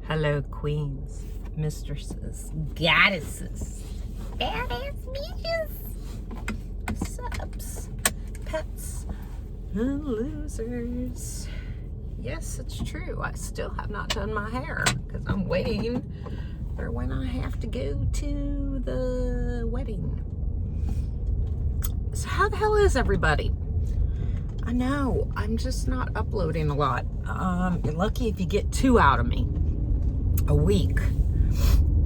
Hello, queens, mistresses, goddesses, badass bitches, subs, pets, and losers. Yes, it's true. I still have not done my hair because I'm waiting for when I have to go to the wedding. So how the hell is everybody? I know, I'm just not uploading a lot. You're lucky if you get 2 out of me a week.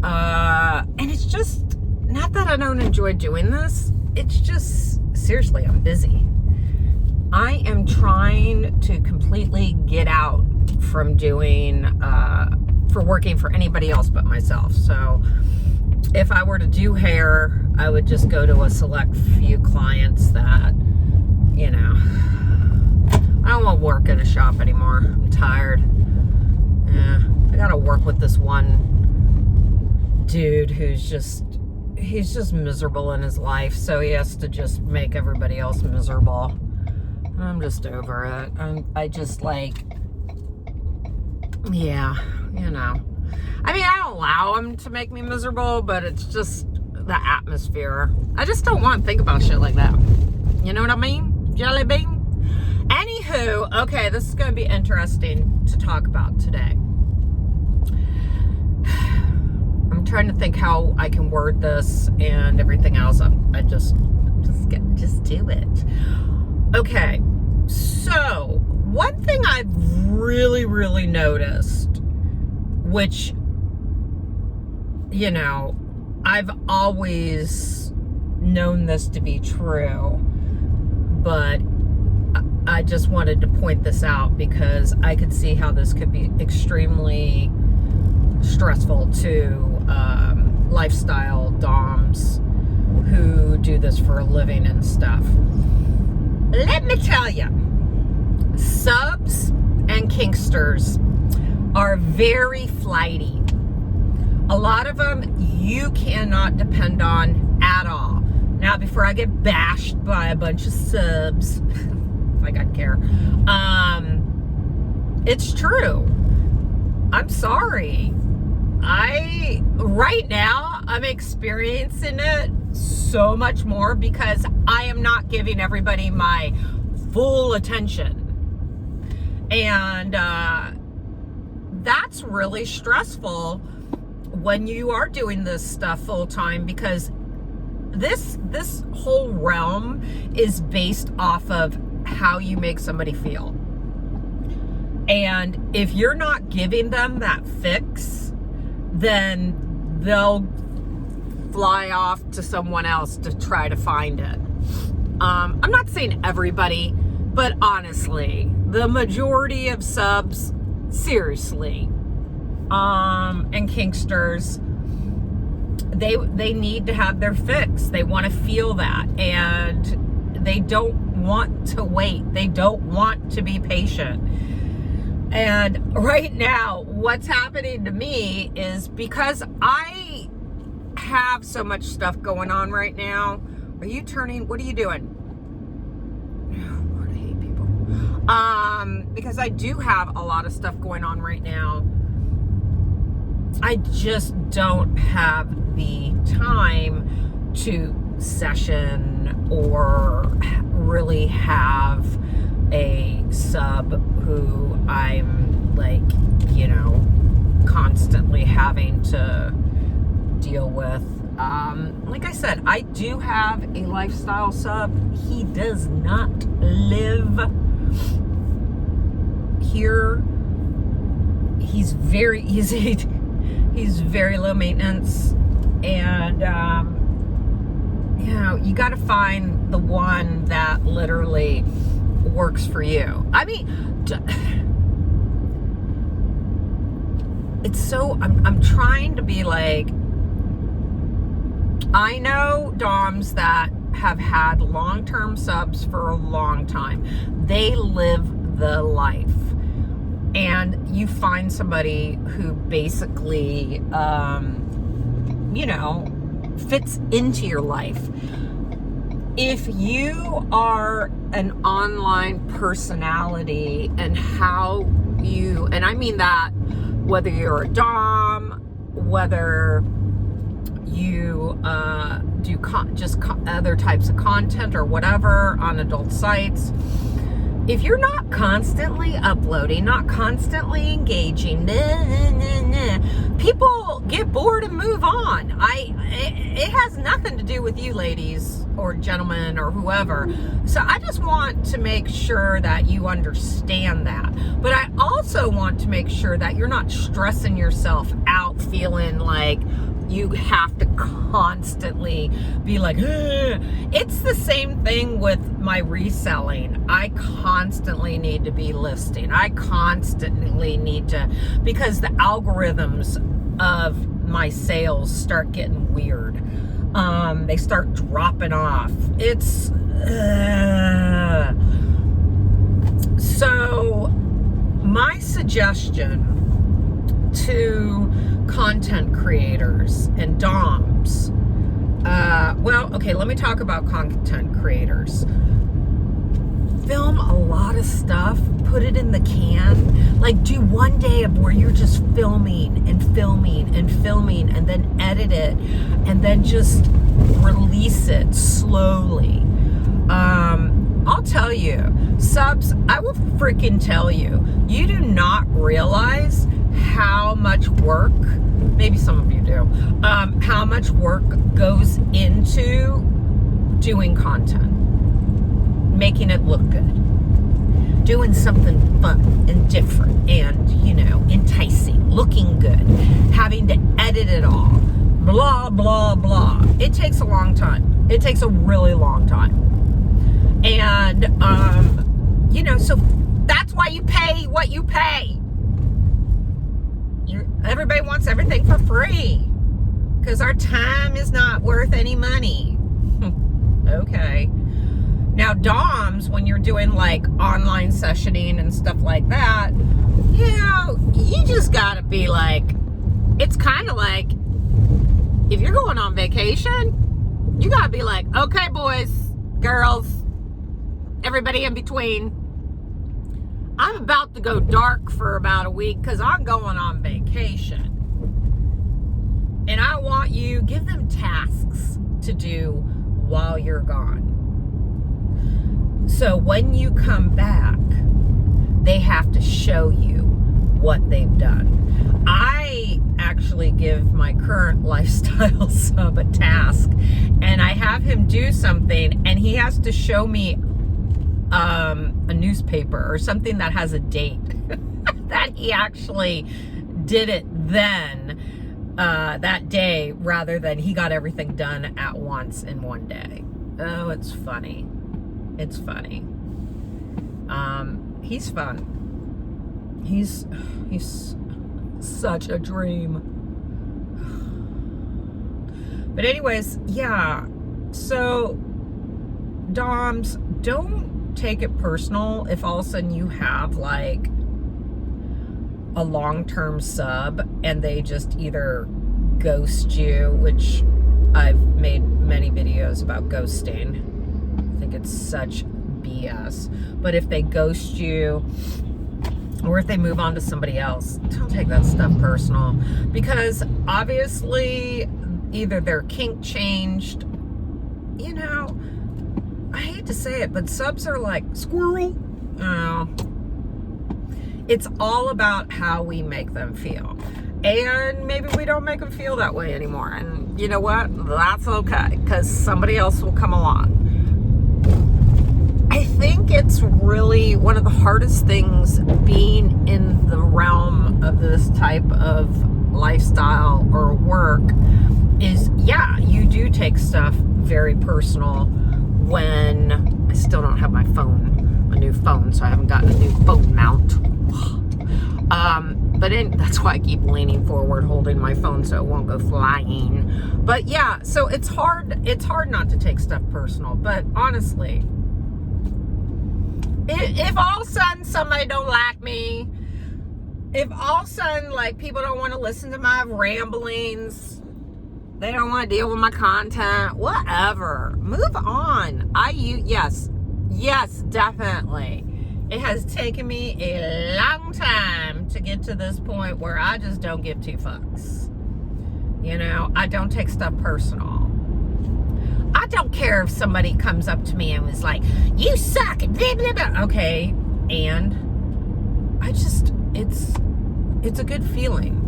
And it's just, not that I don't enjoy doing this, it's just, seriously, I'm busy. I am trying to completely get out from doing, for working for anybody else but myself. So if I were to do hair, I would just go to a select few clients that, you know, I don't want to work in a shop anymore. I'm tired. Yeah, I gotta work with this one dude who's he's just miserable in his life, so he has to just make everybody else miserable. I'm just over it. I just like, yeah, you know. I mean, I don't allow him to make me miserable, but it's just the atmosphere. I just don't want to think about shit like that. You know what I mean? Jelly bean? Anywho, okay, this is going to be interesting to talk about today. I'm trying to think how I can word this and everything else. I just do it. Okay, so one thing I've really noticed, which, you know, I've always known this to be true, but I just wanted to point this out because I could see how this could be extremely stressful to lifestyle doms who do this for a living and stuff. Let me tell you, subs and kinksters are very flighty. A lot of them you cannot depend on at all. Now, before I get bashed by a bunch of subs, like I'd care, it's true. I'm sorry. Right now, I'm experiencing it so much more because I am not giving everybody my full attention. And that's really stressful when you are doing this stuff full time, because this whole realm is based off of how you make somebody feel. And if you're not giving them that fix, then they'll fly off to someone else to try to find it. I'm not saying everybody, but honestly, the majority of subs, seriously, and kinksters, they need to have their fix. They want to feel that, and they don't want to wait. They don't want to be patient. And right now, what's happening to me is because I have so much stuff going on right now. Are you turning? What are you doing? Oh, Lord, I hate people. Because I do have a lot of stuff going on right now. I just don't have the time to session or really have a sub who I'm like, you know, constantly having to deal with. Like I said, I do have a lifestyle sub. He does not live here. He's very easy. He's very low maintenance, and you know, you got to find the one that literally works for you. I mean, it's so, I'm trying to be like, I know doms that have had long-term subs for a long time. They live the life. And you find somebody who basically, you know, fits into your life. If you are an online personality and how you, and I mean that whether you're a dom, whether you do other types of content or whatever on adult sites. If you're not constantly uploading, not constantly engaging, people get bored and move on. It has nothing to do with you ladies or gentlemen or whoever. So I just want to make sure that you understand that. But I also want to make sure that you're not stressing yourself out, feeling like you have to constantly be like, ugh. It's the same thing with my reselling. I constantly need to be listing. I constantly need to, because the algorithms of my sales start getting weird. They start dropping off. So my suggestion to content creators and DOMs. Let me talk about content creators. Film a lot of stuff, put it in the can. Like, do one day of where you're just filming and filming and filming, and then edit it, and then just release it slowly. I'll tell you, subs, I will freaking tell you, you do not realize how much work, maybe some of you do, how much work goes into doing content, making it look good, doing something fun and different and, enticing, looking good, having to edit it all, blah, blah, blah. It takes a long time. It takes a really long time. And, so that's why you pay what you pay. Everybody wants everything for free because our time is not worth any money. Okay. Now, DOMs, when you're doing like online sessioning and stuff like that, you just gotta be like, it's kind of like if you're going on vacation, you gotta be like, okay, boys, girls, everybody in between, I'm about to go dark for about a week because I'm going on vacation. And I want you, give them tasks to do while you're gone. So when you come back, they have to show you what they've done. I actually give my current lifestyle sub a task, and I have him do something, and he has to show me a newspaper or something that has a date that he actually did it then, that day, rather than he got everything done at once in one day. Oh, it's funny. It's funny. He's fun. He's such a dream. But anyways, yeah. So DOMs, don't take it personal if all of a sudden you have like a long-term sub and they just either ghost you, which I've made many videos about ghosting. I think it's such BS. But if they ghost you or if they move on to somebody else, don't take that stuff personal, because obviously either their kink changed, I hate to say it, but subs are like squirrel. It's all about how we make them feel. And maybe we don't make them feel that way anymore. And you know what? That's okay, because somebody else will come along. I think it's really one of the hardest things being in the realm of this type of lifestyle or work is, you do take stuff very personal when I still don't have my new phone, so I haven't gotten a new phone mount. That's why I keep leaning forward, holding my phone so it won't go flying. But yeah, so it's hard not to take stuff personal. But honestly, if all of a sudden somebody don't like me, if all of a sudden like people don't want to listen to my ramblings, they don't want to deal with my content, whatever, move on. Yes, definitely. It has taken me a long time to get to this point where I just don't give two fucks. You know, I don't take stuff personal. I don't care if somebody comes up to me and was like, you suck, blah, blah, blah. Okay, and I just, it's a good feeling.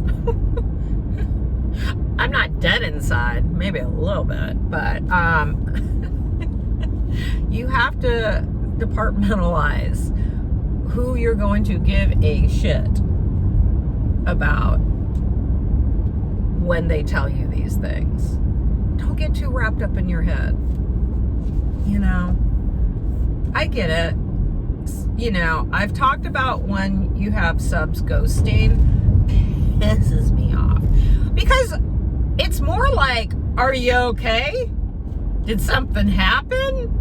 I'm not dead inside, maybe a little bit, but you have to departmentalize who you're going to give a shit about when they tell you these things. Don't get too wrapped up in your head. You know, I get it. You know, I've talked about when you have subs ghosting, pisses me off. Because it's more like, are you okay? Did something happen?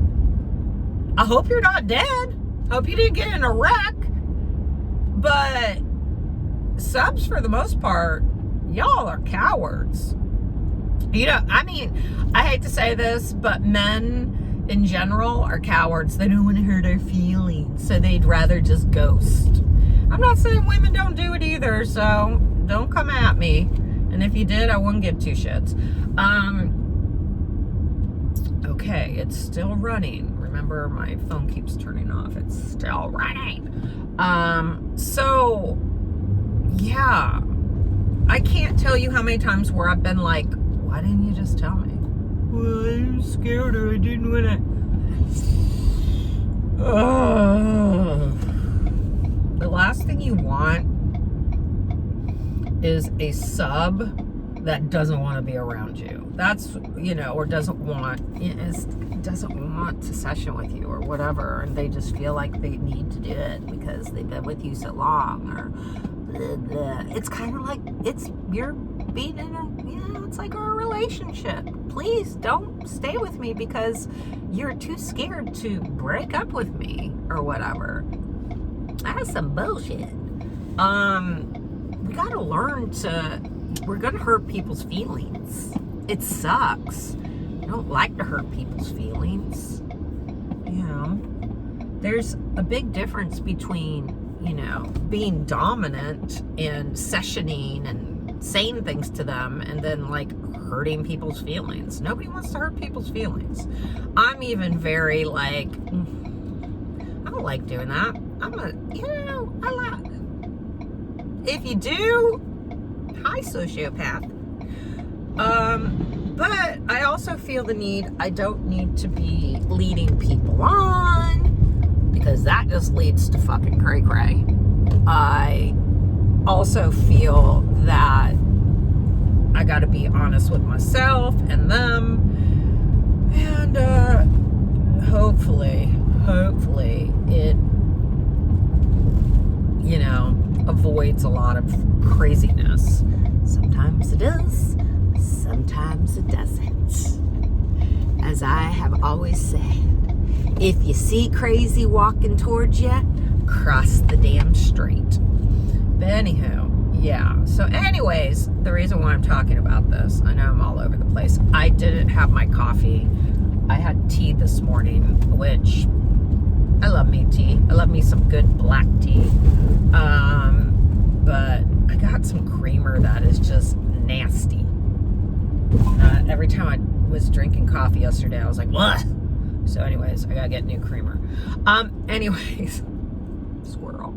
I hope you're not dead. Hope you didn't get in a wreck. But subs, for the most part, y'all are cowards. You know, I mean, I hate to say this, but men in general are cowards. They don't want to hurt our feelings, so they'd rather just ghost. I'm not saying women don't do it either, so don't come at me. And if you did, I wouldn't give two shits. Okay, it's still running. Remember, my phone keeps turning off. It's still running. So, yeah. I can't tell you how many times where I've been like, why didn't you just tell me? Well, I was scared or I didn't want to. The last thing you want is a sub that doesn't want to be around you. That's, you know, or doesn't want to session with you or whatever, and they just feel like they need to do it because they've been with you so long, or blah, blah. It's kind of like you're being in a, you know, it's like a relationship. Please don't stay with me because you're too scared to break up with me or whatever. That's some bullshit. We gotta learn we're gonna hurt people's feelings. It sucks. I don't like to hurt people's feelings. You know, there's a big difference between, you know, being dominant and sessioning and saying things to them and then like hurting people's feelings. Nobody wants to hurt people's feelings. I'm even very like, I don't like doing that. If you do, hi sociopath. But I also feel the need, I don't need to be leading people on because that just leads to fucking cray cray. I also feel that I gotta be honest with myself and them, and hopefully it, you know, avoids a lot of craziness. Sometimes it does, sometimes it doesn't. As I have always said, if you see crazy walking towards you, cross the damn street. But anywho, yeah. So anyways, the reason why I'm talking about this, I know I'm all over the place. I didn't have my coffee. I had tea this morning, which I love me tea. I love me some good black tea. But I got some creamer that is just nasty. Every time I was drinking coffee yesterday, I was like, what? So anyways, I gotta get new creamer. Anyways, squirrel.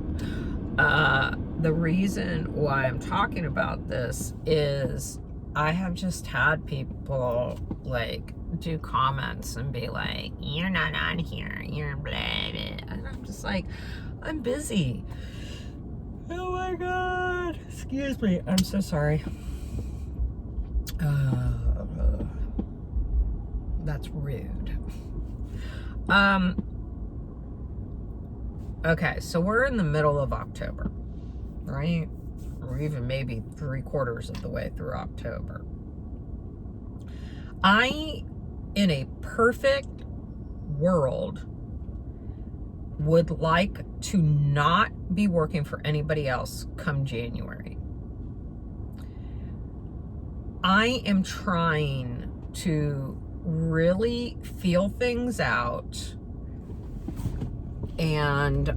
The reason why I'm talking about this is I have just had people like do comments and be like, you're not on here, you're blah, blah. And I'm just like, I'm busy. Oh my God. Excuse me. I'm so sorry. That's rude. Okay, so we're in the middle of October, right? Or even maybe 3/4 of the way through October. I, in a perfect world, would like to not be working for anybody else come January. I am trying to really feel things out and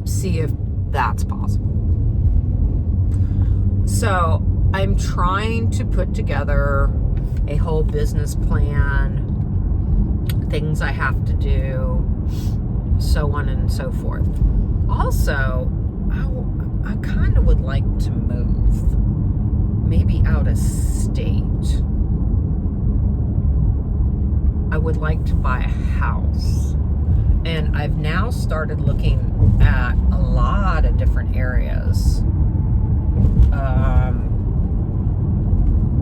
see if that's possible. So I'm trying to put together a whole business plan, things I have to do, so on and so forth. Also, I kind of would like to move, maybe out of state. I would like to buy a house. And I've now started looking at a lot of different areas.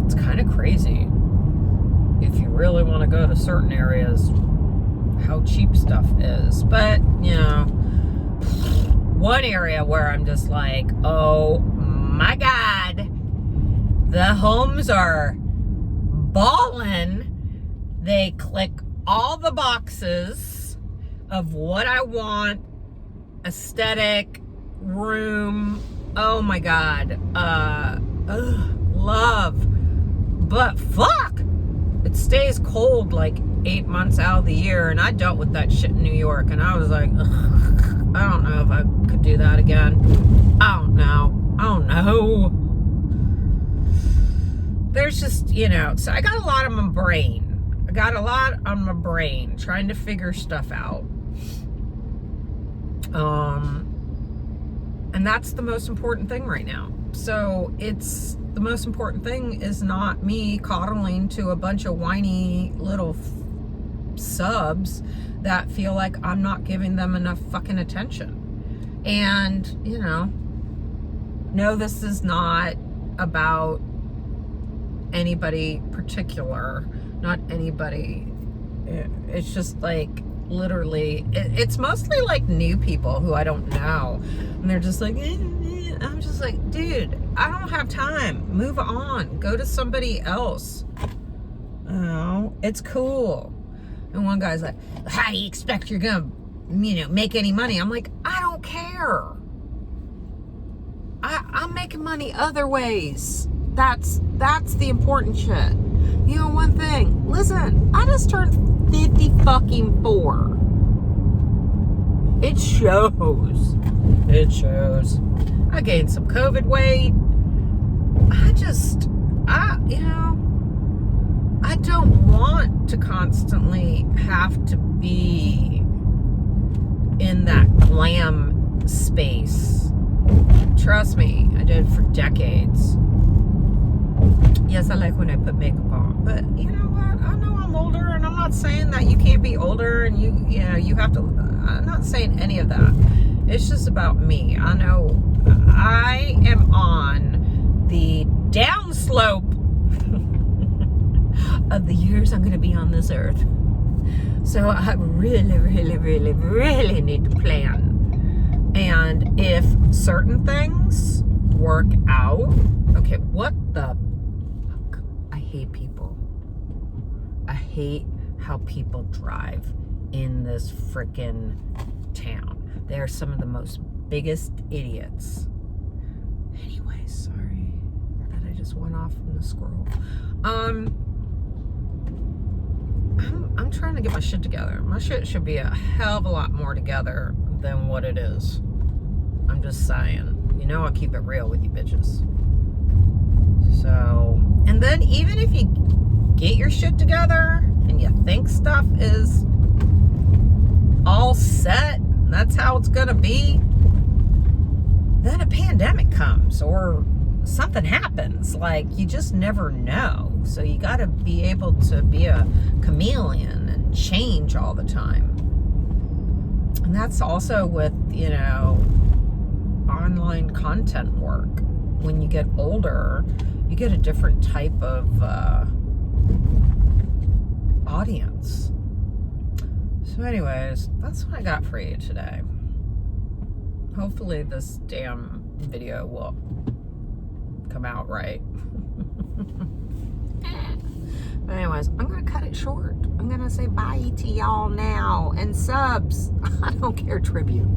It's kind of crazy. If you really want to go to certain areas, how cheap stuff is. But, you know, one area where I'm just like, oh my God, the homes are ballin'. They click all the boxes of what I want, aesthetic, room, oh my God, love. But fuck, it stays cold like 8 months out of the year, and I dealt with that shit in New York, and I was like, ugh, I don't know if I could do that again. I don't know. There's just, you know, so I got a lot on my brain. Trying to figure stuff out. And that's the most important thing right now. So the most important thing is not me coddling to a bunch of whiny little subs that feel like I'm not giving them enough fucking attention. And, you know, no, this is not about anybody particular, not anybody. It's just like, literally, it's mostly like new people who I don't know, and they're just like, I'm just like, dude, I don't have time, move on, go to somebody else. Oh, it's cool. And one guy's like, how do you expect you're gonna, you know, make any money? I'm like, I don't care. I'm making money other ways. That's the important shit. You know, one thing, listen, I just turned 54. It shows. I gained some COVID weight. I don't want to constantly have to be in that glam space. Trust me, I did it for decades. Yes, I like when I put makeup on, but you know what? I know I'm older, and I'm not saying that you can't be older and you have to. I'm not saying any of that. It's just about me. I know I am on the downslope of the years I'm going to be on this earth. So I really, really, really, really need to plan. And if certain things work out, okay, what the fuck? I hate people. I hate how people drive in this freaking town. They are some of the most biggest idiots. Anyways, sorry that I just went off from the squirrel. I'm trying to get my shit together. My shit should be a hell of a lot more together than what it is. I'm just saying. You know I keep it real with you bitches. So, and then even if you get your shit together and you think stuff is all set, that's how it's gonna be, then a pandemic comes or something happens. Like, you just never know. So you gotta be able to be a chameleon and change all the time. And that's also with, you know, online content work. When you get older, you get a different type of audience. So anyways, that's what I got for you today. Hopefully this damn video will come out right. But anyways, I'm gonna cut it short. I'm gonna say bye to y'all now, and subs, I don't care, tribute.